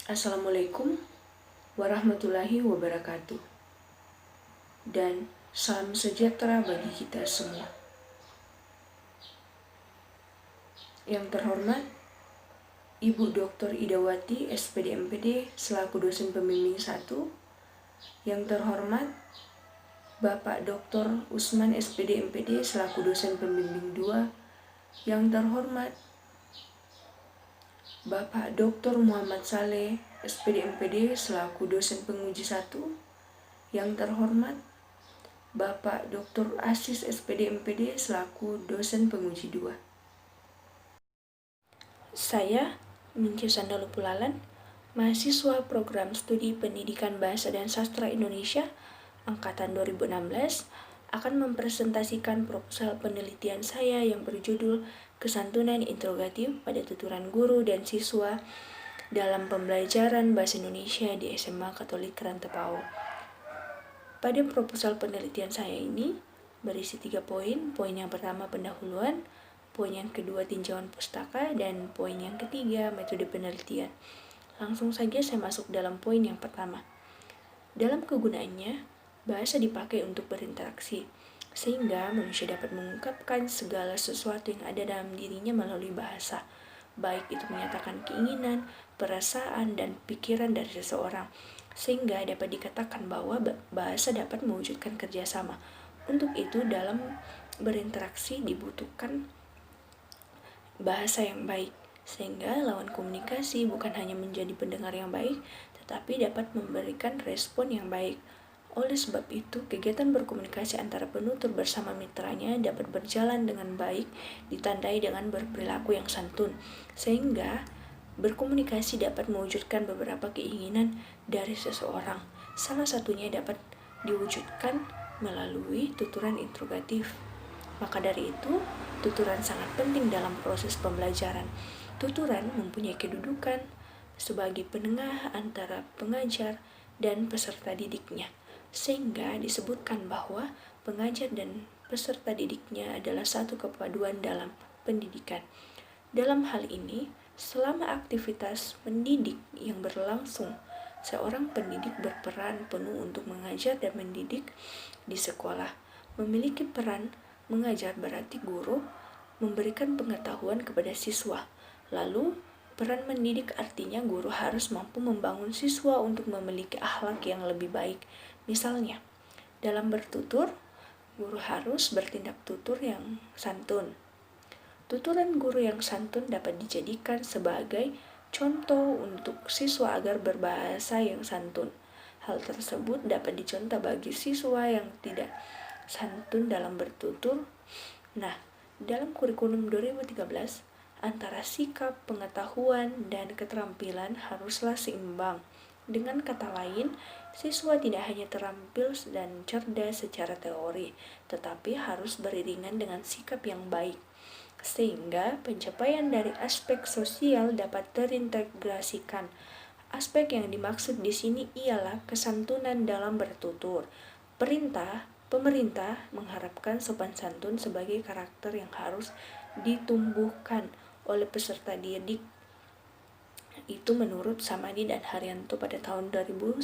Assalamualaikum warahmatullahi wabarakatuh. Dan salam sejahtera bagi kita semua. Yang terhormat Ibu Dr. Idawati, SPD MPD, selaku dosen pembimbing 1. Yang terhormat Bapak Dr. Usman, SPD MPD, selaku dosen pembimbing 2. Yang terhormat Bapak Dr. Muhammad Saleh, SPD MPD, selaku dosen penguji 1. Yang terhormat Bapak Dr. Asis, SPD MPD, selaku dosen penguji 2. Saya, Mince Sandalo Pulalan, mahasiswa program studi Pendidikan Bahasa dan Sastra Indonesia, Angkatan 2016, akan mempresentasikan proposal penelitian saya yang berjudul Kesantunan Interrogatif pada Tuturan Guru dan Siswa dalam Pembelajaran Bahasa Indonesia di SMA Katolik Rantepao. Pada proposal penelitian saya ini berisi 3 poin. Poin yang pertama pendahuluan, poin yang kedua tinjauan pustaka, dan poin yang ketiga metode penelitian. Langsung saja saya masuk dalam poin yang pertama. Dalam kegunaannya, bahasa dipakai untuk berinteraksi, sehingga manusia dapat mengungkapkan segala sesuatu yang ada dalam dirinya melalui bahasa, baik itu menyatakan keinginan, perasaan, dan pikiran dari seseorang, sehingga dapat dikatakan bahwa bahasa dapat mewujudkan kerjasama. Untuk itu, dalam berinteraksi dibutuhkan bahasa yang baik, sehingga lawan komunikasi bukan hanya menjadi pendengar yang baik, tetapi dapat memberikan respon yang baik. Oleh sebab itu, kegiatan berkomunikasi antara penutur bersama mitranya dapat berjalan dengan baik, ditandai dengan berperilaku yang santun, sehingga berkomunikasi dapat mewujudkan beberapa keinginan dari seseorang. Salah satunya dapat diwujudkan melalui tuturan interrogatif. Maka dari itu, tuturan sangat penting dalam proses pembelajaran. Tuturan mempunyai kedudukan sebagai penengah antara pengajar dan peserta didiknya, sehingga disebutkan bahwa pengajar dan peserta didiknya adalah satu kepaduan dalam pendidikan. Dalam hal ini, selama aktivitas mendidik yang berlangsung, seorang pendidik berperan penuh untuk mengajar dan mendidik di sekolah. Memiliki peran mengajar berarti guru memberikan pengetahuan kepada siswa. Lalu, peran mendidik artinya guru harus mampu membangun siswa untuk memiliki akhlak yang lebih baik. Misalnya, dalam bertutur, guru harus bertindak tutur yang santun. Tuturan guru yang santun dapat dijadikan sebagai contoh untuk siswa agar berbahasa yang santun. Hal tersebut dapat dicontoh bagi siswa yang tidak santun dalam bertutur. Nah, dalam kurikulum 2013, antara sikap, pengetahuan, dan keterampilan haruslah seimbang. Dengan kata lain, siswa tidak hanya terampil dan cerdas secara teori, tetapi harus beriringan dengan sikap yang baik, sehingga pencapaian dari aspek sosial dapat terintegrasikan. Aspek yang dimaksud di sini ialah kesantunan dalam bertutur. Pemerintah mengharapkan sopan santun sebagai karakter yang harus ditumbuhkan oleh peserta didik. Itu menurut Samadi dan Haryanto pada tahun 2011.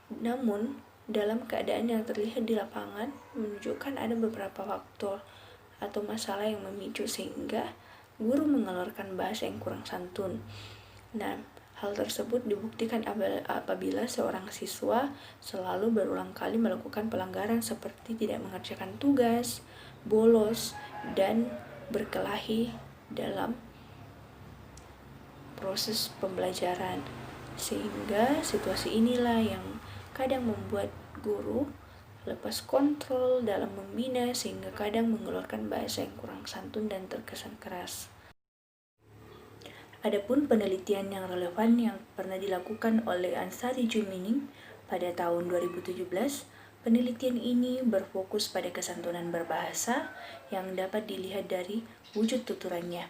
Namun dalam keadaan yang terlihat di lapangan menunjukkan ada beberapa faktor atau masalah yang memicu sehingga guru mengeluarkan bahasa yang kurang santun. Hal tersebut dibuktikan apabila seorang siswa selalu berulang kali melakukan pelanggaran seperti tidak mengerjakan tugas, bolos, dan berkelahi dalam proses pembelajaran. Sehingga situasi inilah yang kadang membuat guru lepas kontrol dalam membina, sehingga kadang mengeluarkan bahasa yang kurang santun dan terkesan keras. Adapun penelitian yang relevan yang pernah dilakukan oleh Ansari Jumining pada tahun 2017, penelitian ini berfokus pada kesantunan berbahasa yang dapat dilihat dari wujud tuturannya.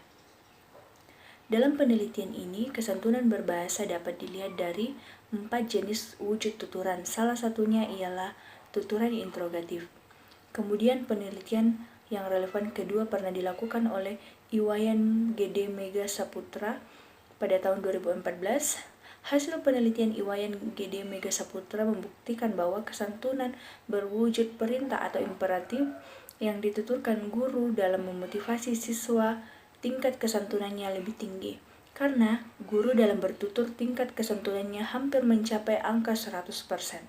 Dalam penelitian ini, kesantunan berbahasa dapat dilihat dari 4 jenis wujud tuturan. Salah satunya ialah tuturan interrogatif. Kemudian penelitian yang relevan kedua pernah dilakukan oleh Iwayan Gede Mega Saputra Pada tahun 2014, hasil penelitian Iwayan GD Mega Saputra membuktikan bahwa kesantunan berwujud perintah atau imperatif yang dituturkan guru dalam memotivasi siswa tingkat kesantunannya lebih tinggi. Karena guru dalam bertutur tingkat kesantunannya hampir mencapai angka 100%.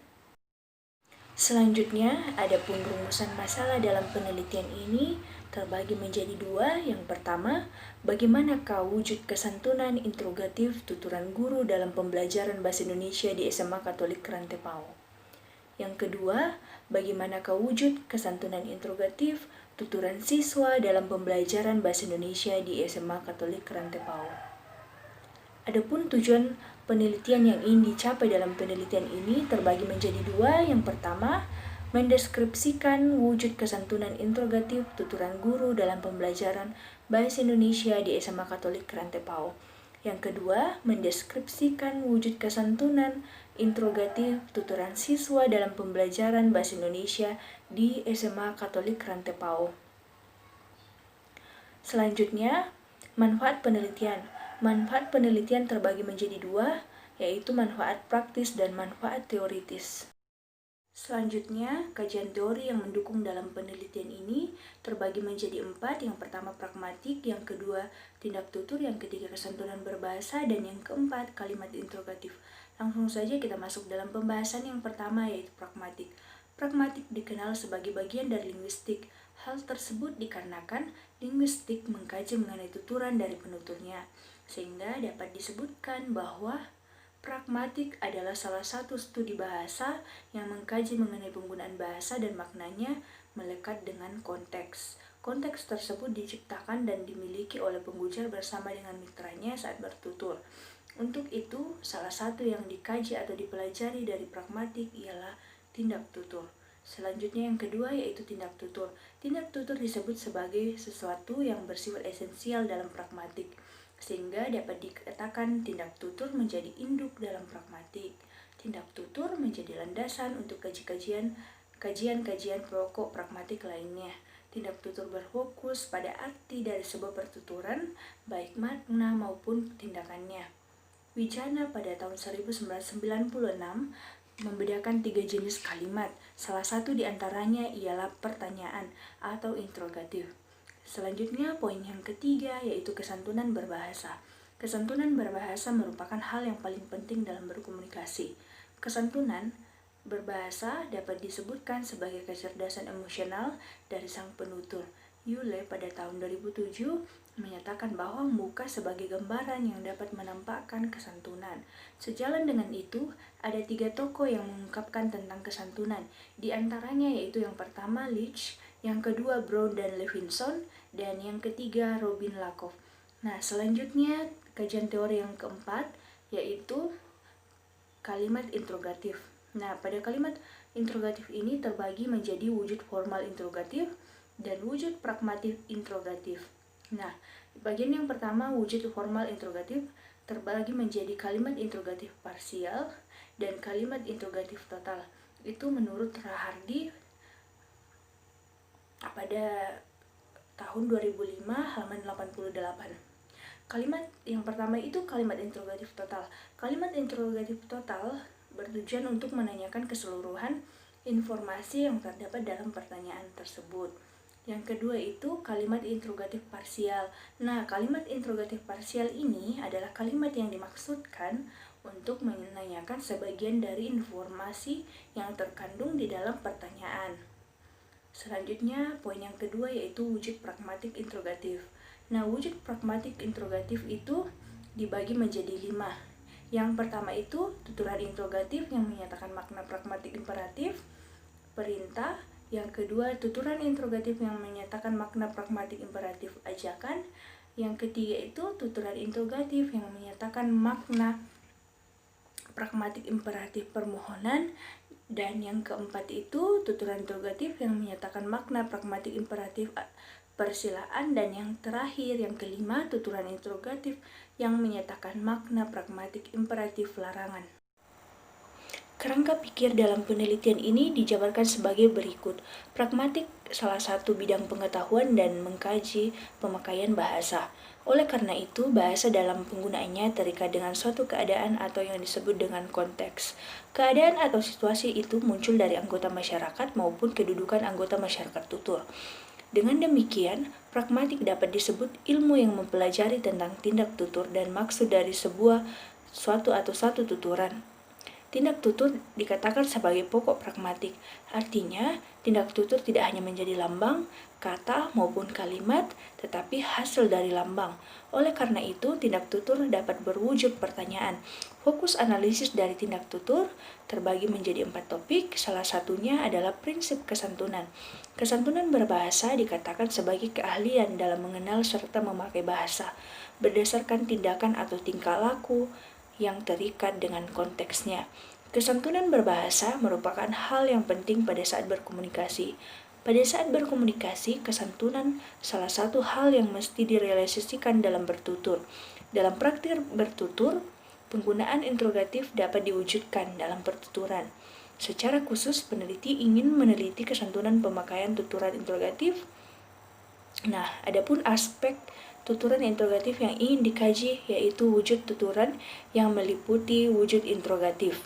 Selanjutnya, adapun rumusan masalah dalam penelitian ini terbagi menjadi dua. Yang pertama, bagaimanakah wujud kesantunan interrogatif tuturan guru dalam pembelajaran Bahasa Indonesia di SMA Katolik Rantepao. Yang kedua, bagaimanakah wujud kesantunan interrogatif tuturan siswa dalam pembelajaran Bahasa Indonesia di SMA Katolik Rantepao. Adapun tujuan penelitian yang ingin dicapai dalam penelitian ini terbagi menjadi dua. Yang pertama, mendeskripsikan wujud kesantunan interrogatif tuturan guru dalam pembelajaran Bahasa Indonesia di SMA Katolik Rantepao. Yang kedua, mendeskripsikan wujud kesantunan interrogatif tuturan siswa dalam pembelajaran Bahasa Indonesia di SMA Katolik Rantepao. Selanjutnya, manfaat penelitian. Manfaat penelitian terbagi menjadi dua, yaitu manfaat praktis dan manfaat teoritis. Selanjutnya, kajian teori yang mendukung dalam penelitian ini terbagi menjadi 4. Yang pertama pragmatik, yang kedua tindak tutur, yang ketiga kesantunan berbahasa, dan yang keempat kalimat interrogatif. Langsung saja kita masuk dalam pembahasan yang pertama, yaitu pragmatik. Pragmatik dikenal sebagai bagian dari linguistik. Hal tersebut dikarenakan linguistik mengkaji mengenai tuturan dari penuturnya, sehingga dapat disebutkan bahwa pragmatik adalah salah satu studi bahasa yang mengkaji mengenai penggunaan bahasa dan maknanya melekat dengan konteks. Konteks tersebut diciptakan dan dimiliki oleh pengujar bersama dengan mitranya saat bertutur. Untuk itu, salah satu yang dikaji atau dipelajari dari pragmatik ialah tindak tutur. Selanjutnya yang kedua yaitu tindak tutur. Tindak tutur disebut sebagai sesuatu yang bersifat esensial dalam pragmatik, sehingga dapat dikatakan tindak tutur menjadi induk dalam pragmatik. Tindak tutur menjadi landasan untuk kajian-kajian pokok pragmatik lainnya. Tindak tutur berfokus pada arti dari sebuah pertuturan, baik makna maupun tindakannya. Wijana pada tahun 1996 membedakan 3 jenis kalimat. Salah satu di antaranya ialah pertanyaan atau interrogatif. Selanjutnya, poin yang ketiga yaitu kesantunan berbahasa. Kesantunan berbahasa merupakan hal yang paling penting dalam berkomunikasi. Kesantunan berbahasa dapat disebutkan sebagai kecerdasan emosional dari sang penutur. Yule pada tahun 2007 menyatakan bahwa muka sebagai gambaran yang dapat menampakkan kesantunan. Sejalan dengan itu, ada 3 tokoh yang mengungkapkan tentang kesantunan. Di antaranya yaitu yang pertama Leach, yang kedua Brown dan Levinson, dan yang ketiga Robin Lakoff. Nah, selanjutnya kajian teori yang keempat yaitu kalimat interrogatif. Nah, pada kalimat interrogatif ini terbagi menjadi wujud formal interrogatif dan wujud pragmatik interrogatif. Nah, bagian yang pertama wujud formal interrogatif terbagi menjadi kalimat interrogatif parsial dan kalimat interrogatif total. Itu menurut Rahardi pada tahun 2005 halaman 88. Kalimat yang pertama itu kalimat interrogatif total. Kalimat interrogatif total bertujuan untuk menanyakan keseluruhan informasi yang terdapat dalam pertanyaan tersebut. Yang kedua itu kalimat interrogatif parsial. Nah, kalimat interrogatif parsial ini adalah kalimat yang dimaksudkan untuk menanyakan sebagian dari informasi yang terkandung di dalam pertanyaan. Selanjutnya, poin yang kedua yaitu wujud pragmatik interrogatif. Nah, wujud pragmatik interrogatif itu dibagi menjadi 5. Yang pertama itu tuturan interrogatif yang menyatakan makna pragmatik imperatif, perintah. Yang kedua, tuturan interrogatif yang menyatakan makna pragmatik imperatif ajakan. Yang ketiga itu tuturan interrogatif yang menyatakan makna pragmatik imperatif permohonan. Dan yang keempat itu tuturan interrogatif yang menyatakan makna pragmatik imperatif persilaan. Dan yang terakhir, yang kelima, tuturan interrogatif yang menyatakan makna pragmatik imperatif larangan. Kerangka pikir dalam penelitian ini dijabarkan sebagai berikut. Pragmatik salah satu bidang pengetahuan dan mengkaji pemakaian bahasa. Oleh karena itu, bahasa dalam penggunaannya terikat dengan suatu keadaan atau yang disebut dengan konteks. Keadaan atau situasi itu muncul dari anggota masyarakat maupun kedudukan anggota masyarakat tutur. Dengan demikian, pragmatik dapat disebut ilmu yang mempelajari tentang tindak tutur dan maksud dari suatu atau satu tuturan. Tindak tutur dikatakan sebagai pokok pragmatik. Artinya, tindak tutur tidak hanya menjadi lambang, kata, maupun kalimat, tetapi hasil dari lambang. Oleh karena itu, tindak tutur dapat berwujud pertanyaan. Fokus analisis dari tindak tutur terbagi menjadi 4 topik, salah satunya adalah prinsip kesantunan. Kesantunan berbahasa dikatakan sebagai keahlian dalam mengenal serta memakai bahasa, berdasarkan tindakan atau tingkah laku yang terikat dengan konteksnya. Kesantunan berbahasa merupakan hal yang penting pada saat berkomunikasi. Pada saat berkomunikasi, kesantunan salah satu hal yang mesti direalisasikan dalam bertutur. Dalam praktik bertutur, penggunaan interrogatif dapat diwujudkan dalam pertuturan. Secara khusus, peneliti ingin meneliti kesantunan pemakaian tuturan interrogatif. Nah, adapun aspek tuturan interrogatif yang ingin dikaji yaitu wujud tuturan yang meliputi wujud interrogatif.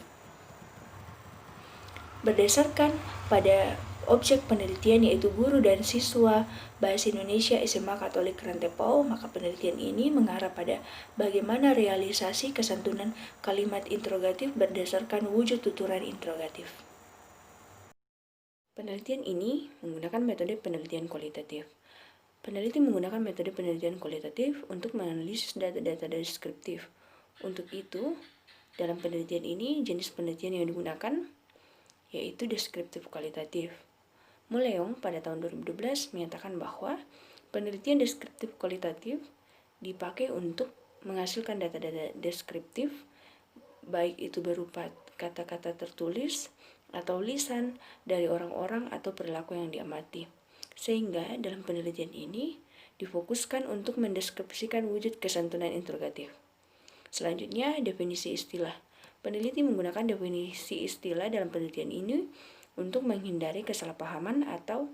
Berdasarkan pada objek penelitian yaitu guru dan siswa Bahasa Indonesia SMA Katolik Rantepao, maka penelitian ini mengarah pada bagaimana realisasi kesantunan kalimat interrogatif berdasarkan wujud tuturan interrogatif. Penelitian ini menggunakan metode penelitian kualitatif. Peneliti menggunakan metode penelitian kualitatif untuk menganalisis data-data deskriptif. Untuk itu, dalam penelitian ini, jenis penelitian yang digunakan yaitu deskriptif kualitatif. Muleong pada tahun 2012 menyatakan bahwa penelitian deskriptif kualitatif dipakai untuk menghasilkan data-data deskriptif, baik itu berupa kata-kata tertulis atau lisan dari orang-orang atau perilaku yang diamati. Sehingga dalam penelitian ini difokuskan untuk mendeskripsikan wujud kesantunan interrogatif. Selanjutnya, definisi istilah. Peneliti menggunakan definisi istilah dalam penelitian ini untuk menghindari kesalahpahaman atau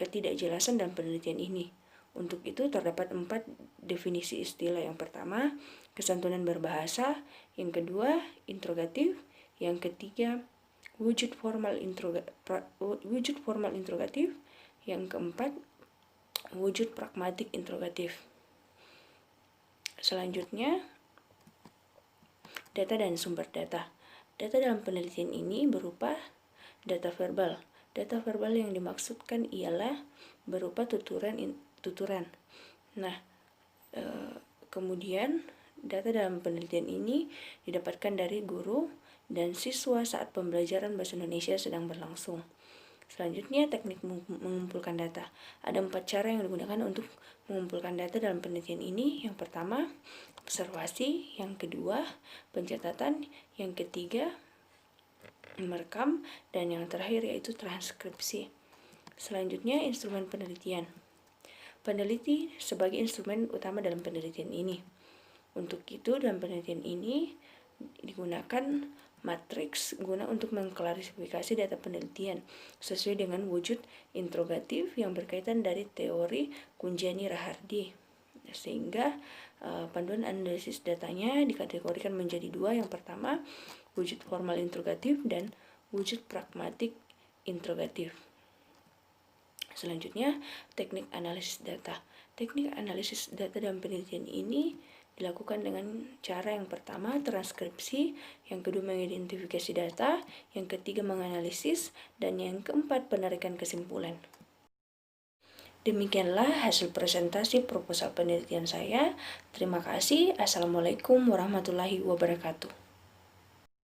ketidakjelasan dalam penelitian ini. Untuk itu terdapat 4 definisi istilah. Yang pertama, kesantunan berbahasa. Yang kedua, interrogatif. Yang ketiga, wujud formal interrogatif. Yang keempat, wujud pragmatik interrogatif. Selanjutnya, data dan sumber data. Data dalam penelitian ini berupa data verbal. Data verbal yang dimaksudkan ialah berupa tuturan. Nah, kemudian data dalam penelitian ini didapatkan dari guru dan siswa saat pembelajaran bahasa Indonesia sedang berlangsung. Selanjutnya, teknik mengumpulkan data. Ada 4 cara yang digunakan untuk mengumpulkan data dalam penelitian ini. Yang pertama, observasi. Yang kedua, pencatatan. Yang ketiga, merekam. Dan yang terakhir yaitu transkripsi. Selanjutnya, instrumen penelitian. Peneliti sebagai instrumen utama dalam penelitian ini. Untuk itu, dalam penelitian ini digunakan matriks guna untuk mengklarifikasi data penelitian sesuai dengan wujud interrogatif yang berkaitan dari teori Kunjani Rahardi. Sehingga panduan analisis datanya dikategorikan menjadi 2. Yang pertama, wujud formal interrogatif dan wujud pragmatik interrogatif. Selanjutnya, teknik analisis data. Teknik analisis data dalam penelitian ini dilakukan dengan cara yang pertama, transkripsi, yang kedua mengidentifikasi data, yang ketiga menganalisis, dan yang keempat penarikan kesimpulan. Demikianlah hasil presentasi proposal penelitian saya. Terima kasih. Assalamualaikum warahmatullahi wabarakatuh.